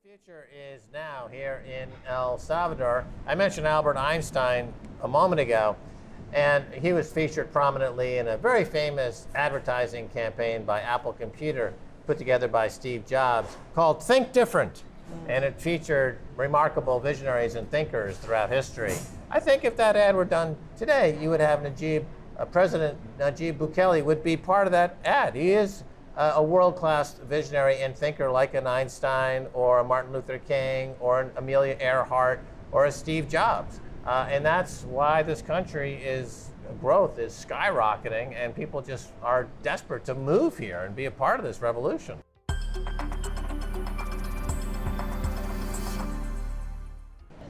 Future is now here in El Salvador. I mentioned Albert Einstein a moment ago, and he was featured prominently in a very famous advertising campaign by Apple Computer, put together by Steve Jobs, called Think Different. And it featured remarkable visionaries and thinkers throughout history. I think if that ad were done today, you would have President Najib Bukele would be part of that ad. He is a world-class visionary and thinker like an Einstein or a Martin Luther King or an Amelia Earhart or a Steve Jobs. And that's why this country growth is skyrocketing, and people just are desperate to move here and be a part of this revolution.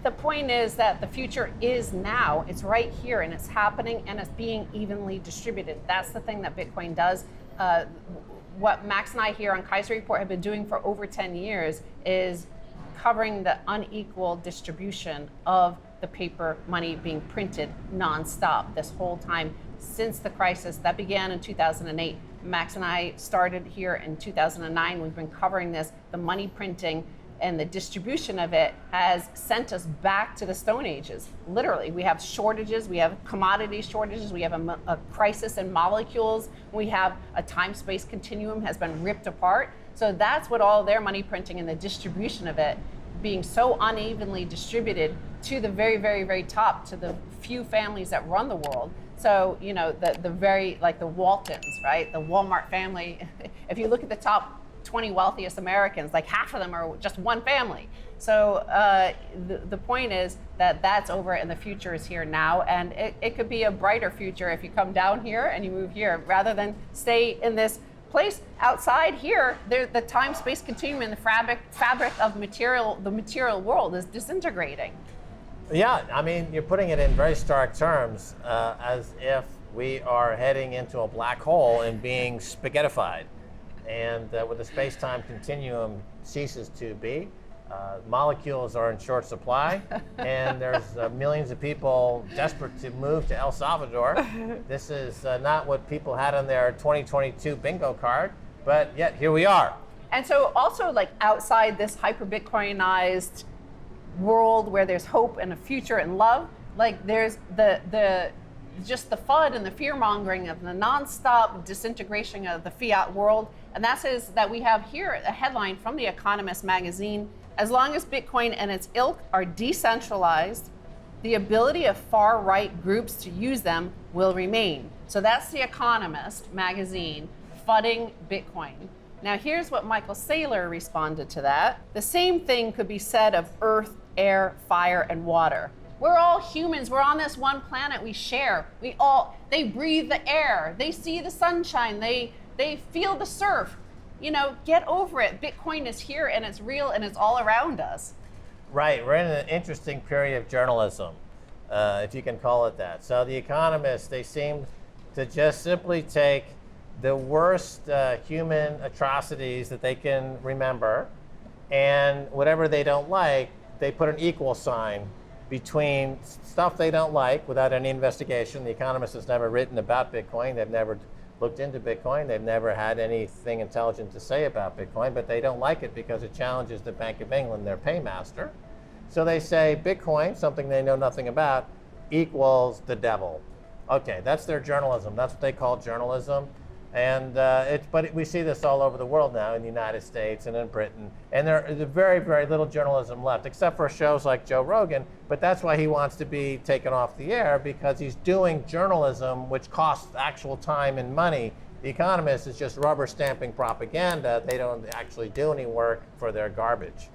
The point is that the future is now. It's right here, and it's happening, and it's being evenly distributed. That's the thing that Bitcoin does. What Max and I here on Keiser Report have been doing for over 10 years is covering the unequal distribution of the paper money being printed nonstop this whole time since the crisis that began in 2008. Max and I started here in 2009. We've been covering this. The money printing and the distribution of it has sent us back to the Stone Ages. Literally, we have shortages, we have commodity shortages, we have a crisis in molecules, we have a time-space continuum has been ripped apart. So that's what all their money printing and the distribution of it being so unevenly distributed to the very, very, very top, to the few families that run the world. So, you know, the very, like the Waltons, right? The Walmart family. If you look at the top 20 wealthiest Americans, like half of them are just one family. So the point is that that's over and the future is here now, and it could be a brighter future if you come down here and you move here rather than stay in this place outside here. The time-space continuum and the fabric of the material world is disintegrating. Yeah, I mean, you're putting it in very stark terms, as if we are heading into a black hole and being spaghettified. And with the space-time continuum ceases to be, molecules are in short supply, and there's millions of people desperate to move to El Salvador. This is not what people had on their 2022 bingo card, but yet here we are. And so also, like, outside this hyper-Bitcoinized world where there's hope and a future and love, like there's just the FUD and the fear-mongering of the nonstop disintegration of the fiat world. And that says that we have here a headline from The Economist magazine: as long as Bitcoin and its ilk are decentralized, the ability of far-right groups to use them will remain. So that's The Economist magazine fudding Bitcoin. Now here's what Michael Saylor responded to that. The same thing could be said of earth, air, fire, and water. We're all humans. We're on this one planet we share. They breathe the air. They see the sunshine. They feel the surf. You know, get over it. Bitcoin is here and it's real and it's all around us. Right. We're in an interesting period of journalism, if you can call it that. So The Economist, they seem to just simply take the worst human atrocities that they can remember, and whatever they don't like, they put an equal sign between stuff they don't like without any investigation. The Economist has never written about Bitcoin. They've never looked into Bitcoin. They've never had anything intelligent to say about Bitcoin, but they don't like it because it challenges the Bank of England, their paymaster. So they say Bitcoin, something they know nothing about, equals the devil. Okay, that's their journalism. That's what they call journalism. And but we see this all over the world now, in the United States and in Britain. And there's very, very little journalism left, except for shows like Joe Rogan. But that's why he wants to be taken off the air, because he's doing journalism which costs actual time and money. The Economist is just rubber stamping propaganda. They don't actually do any work for their garbage.